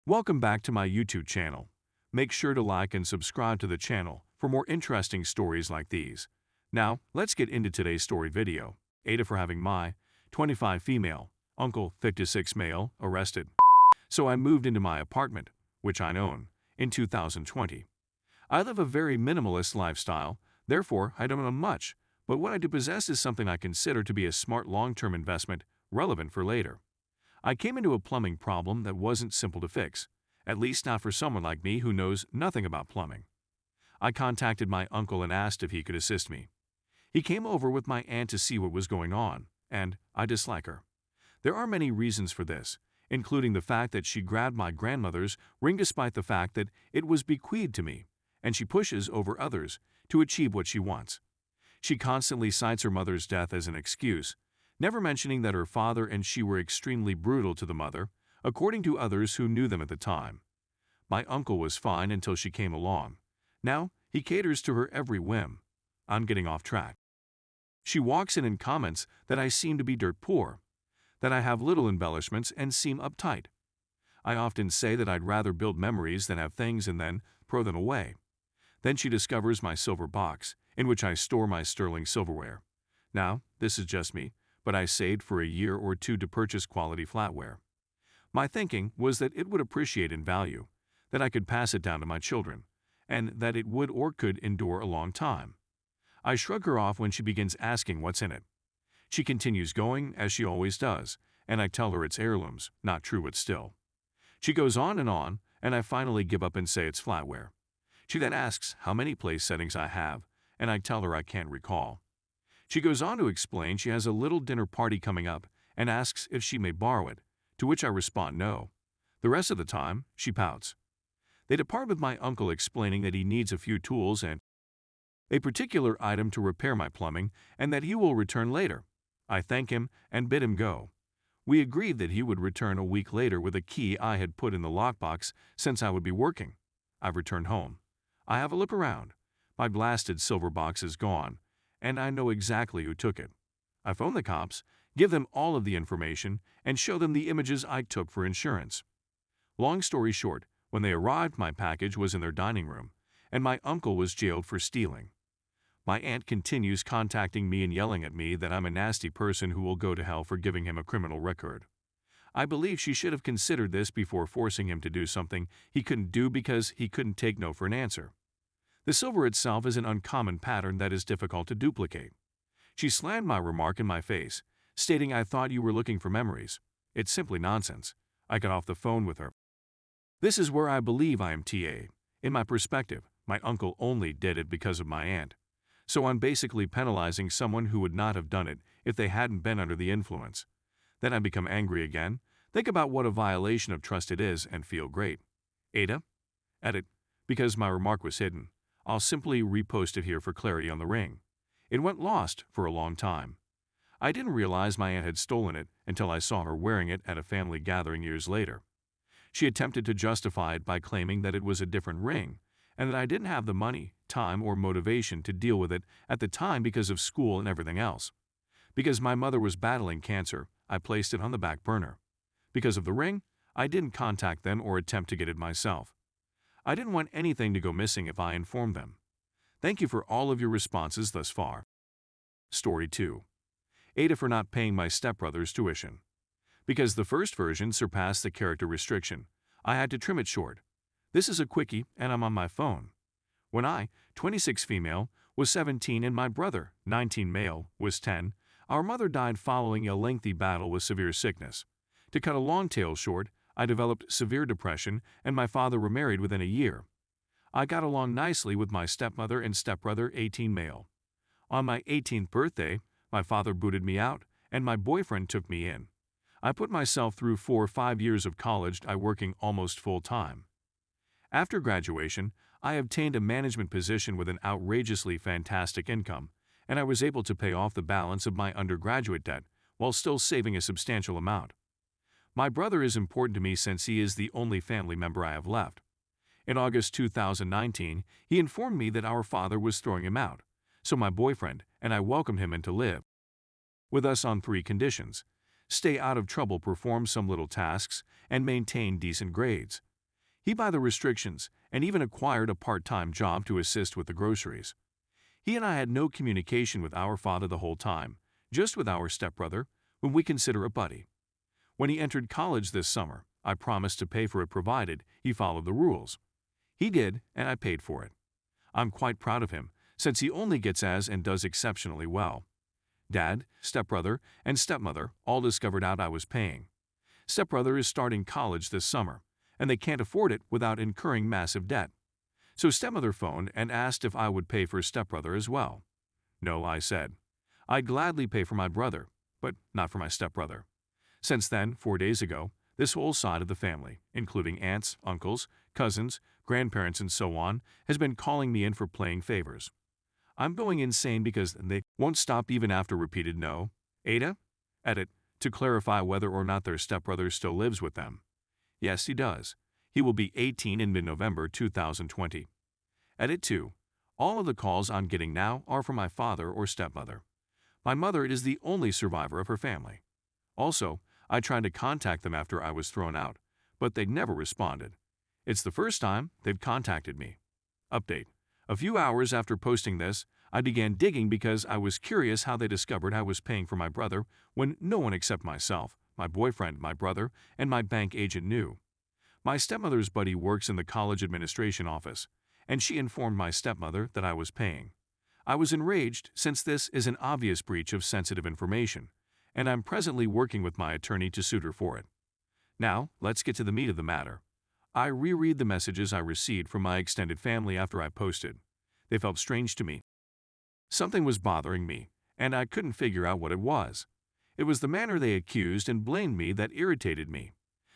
Welcome back to my YouTube channel. Make sure to like and subscribe to the channel for more interesting stories like these. Now, let's get into today's story video. AITA for having my 25 female, uncle 56 male arrested. So I moved into my apartment, which I own, in 2020. I live a very minimalist lifestyle, therefore I don't own much, but what I do possess is something I consider to be a smart long-term investment relevant for later. I came into a plumbing problem that wasn't simple to fix, at least not for someone like me who knows nothing about plumbing. I contacted my uncle and asked if he could assist me. He came over with my aunt to see what was going on, and I dislike her. There are many reasons for this, including the fact that she grabbed my grandmother's ring despite the fact that it was bequeathed to me, and she pushes over others to achieve what she wants. She constantly cites her mother's death as an excuse, never mentioning that her father and she were extremely brutal to the mother, according to others who knew them at the time. My uncle was fine until she came along. Now, he caters to her every whim. I'm getting off track. She walks in and comments that I seem to be dirt poor, that I have little embellishments and seem uptight. I often say that I'd rather build memories than have things and then throw them away. Then she discovers my silver box, in which I store my sterling silverware. Now, this is just me, but I saved for a year or two to purchase quality flatware. My thinking was that it would appreciate in value, that I could pass it down to my children, and that it would or could endure a long time. I shrug her off when she begins asking what's in it. She continues going, as she always does, and I tell her it's heirlooms, not true but still. She goes on, and I finally give up and say it's flatware. She then asks how many place settings I have, and I tell her I can't recall. She goes on to explain she has a little dinner party coming up and asks if she may borrow it, to which I respond no. The rest of the time, she pouts. They depart with my uncle explaining that he needs a few tools and a particular item to repair my plumbing and that he will return later. I thank him and bid him go. We agreed that he would return a week later with a key I had put in the lockbox since I would be working. I've returned home. I have a look around. My blasted silver box is gone, and I know exactly who took it. I phone the cops, give them all of the information, and show them the images I took for insurance. Long story short, when they arrived, my package was in their dining room, and my uncle was jailed for stealing. My aunt continues contacting me and yelling at me that I'm a nasty person who will go to hell for giving him a criminal record. I believe she should have considered this before forcing him to do something he couldn't do because he couldn't take no for an answer. The silver itself is an uncommon pattern that is difficult to duplicate. She slammed my remark in my face, stating I thought you were looking for memories. It's simply nonsense. I got off the phone with her. This is where I believe I am TA. In my perspective, my uncle only did it because of my aunt. So I'm basically penalizing someone who would not have done it if they hadn't been under the influence. Then I become angry again, think about what a violation of trust it is, and feel great. AITA? Edit. Because my remark was hidden, I'll simply repost it here for clarity on the ring. It went lost for a long time. I didn't realize my aunt had stolen it until I saw her wearing it at a family gathering years later. She attempted to justify it by claiming that it was a different ring, and that I didn't have the money, time, or motivation to deal with it at the time because of school and everything else. Because my mother was battling cancer, I placed it on the back burner. Because of the ring, I didn't contact them or attempt to get it myself. I didn't want anything to go missing if I informed them. Thank you for all of your responses thus far. Story 2. AITA for not paying my stepbrother's tuition. Because the first version surpassed the character restriction, I had to trim it short. This is a quickie and I'm on my phone. When I, 26 female, was 17 and my brother, 19 male, was 10, our mother died following a lengthy battle with severe sickness. To cut a long tale short, I developed severe depression and my father remarried within a year. I got along nicely with my stepmother and stepbrother, 18 male. On my 18th birthday, my father booted me out and my boyfriend took me in. I put myself through 4 or 5 years of college, I working almost full-time. After graduation, I obtained a management position with an outrageously fantastic income, and I was able to pay off the balance of my undergraduate debt while still saving a substantial amount. My brother is important to me since he is the only family member I have left. In August 2019, he informed me that our father was throwing him out, so my boyfriend and I welcomed him in to live with us on 3 conditions: stay out of trouble, perform some little tasks, and maintain decent grades. He by the restrictions and even acquired a part-time job to assist with the groceries. He and I had no communication with our father the whole time, just with our stepbrother, whom we consider a buddy. When he entered college this summer, I promised to pay for it provided he followed the rules. He did, and I paid for it. I'm quite proud of him, since he only gets A's and does exceptionally well. Dad, stepbrother, and stepmother all discovered out I was paying. Stepbrother is starting college this summer, and they can't afford it without incurring massive debt. So stepmother phoned and asked if I would pay for stepbrother as well. No, I said. I'd gladly pay for my brother, but not for my stepbrother. Since then, 4 days ago, this whole side of the family, including aunts, uncles, cousins, grandparents, and so on, has been calling me in for playing favors. I'm going insane because they won't stop even after repeated no. Ada? Edit. To clarify whether or not their stepbrother still lives with them. Yes, he does. He will be 18 in mid-November 2020. Edit 2. All of the calls I'm getting now are from my father or stepmother. My mother is the only survivor of her family. Also, I tried to contact them after I was thrown out, but they never responded. It's the first time they've contacted me. Update. A few hours after posting this, I began digging because I was curious how they discovered I was paying for my brother when no one except myself, my boyfriend, my brother, and my bank agent knew. My stepmother's buddy works in the college administration office, and she informed my stepmother that I was paying. I was enraged since this is an obvious breach of sensitive information, and I'm presently working with my attorney to sue her for it. Now, let's get to the meat of the matter. I reread the messages I received from my extended family after I posted. They felt strange to me. Something was bothering me, and I couldn't figure out what it was. It was the manner they accused and blamed me that irritated me.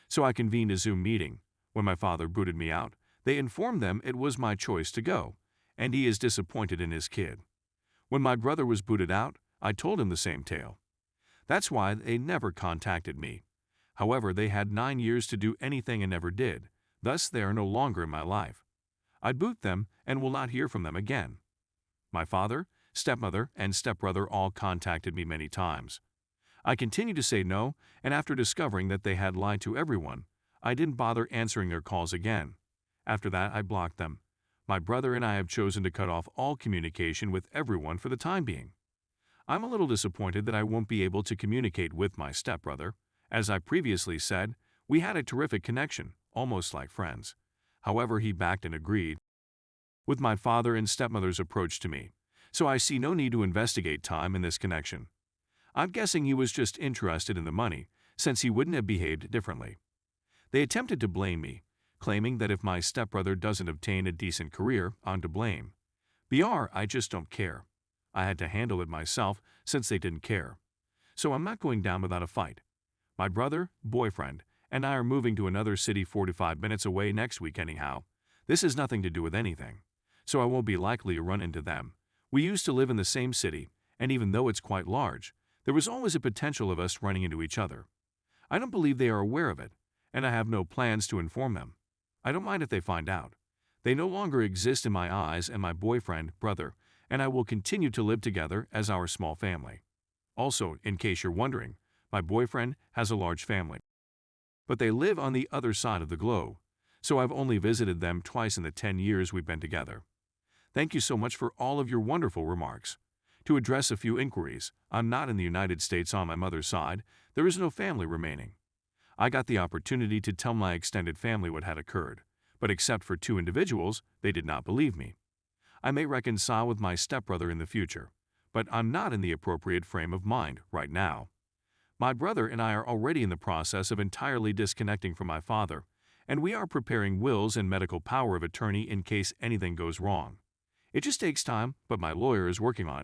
So I convened a Zoom meeting. When my father booted me out, they informed them it was my choice to go, and he is disappointed in his kid. When my brother was booted out, I told him the same tale. That's why they never contacted me. However, they had 9 years to do anything and never did. Thus, they are no longer in my life. I'd boot them and will not hear from them again. My father, stepmother, and stepbrother all contacted me many times. I continued to say no, and after discovering that they had lied to everyone, I didn't bother answering their calls again. After that, I blocked them. My brother and I have chosen to cut off all communication with everyone for the time being. I'm a little disappointed that I won't be able to communicate with my stepbrother. As I previously said, we had a terrific connection, almost like friends. However, he backed and agreed with my father and stepmother's approach to me, so I see no need to investigate time in this connection. I'm guessing he was just interested in the money, since he wouldn't have behaved differently. They attempted to blame me, claiming that if my stepbrother doesn't obtain a decent career, I'm to blame. I just don't care. I had to handle it myself since they didn't care. So I'm not going down without a fight. My brother, boyfriend, and I are moving to another city 45 minutes away next week anyhow. This has nothing to do with anything, so I won't be likely to run into them. We used to live in the same city, and even though it's quite large, there was always a potential of us running into each other. I don't believe they are aware of it, and I have no plans to inform them. I don't mind if they find out. They no longer exist in my eyes and my boyfriend, brother, and I will continue to live together as our small family. Also, in case you're wondering, my boyfriend has a large family, but they live on the other side of the globe, so I've only visited them twice in the 10 years we've been together. Thank you so much for all of your wonderful remarks. To address a few inquiries, I'm not in the United States on my mother's side. There is no family remaining. I got the opportunity to tell my extended family what had occurred, but except for 2 individuals, they did not believe me. I may reconcile with my stepbrother in the future, but I'm not in the appropriate frame of mind right now. My brother and I are already in the process of entirely disconnecting from my father, and we are preparing wills and medical power of attorney in case anything goes wrong. It just takes time, but my lawyer is working on it.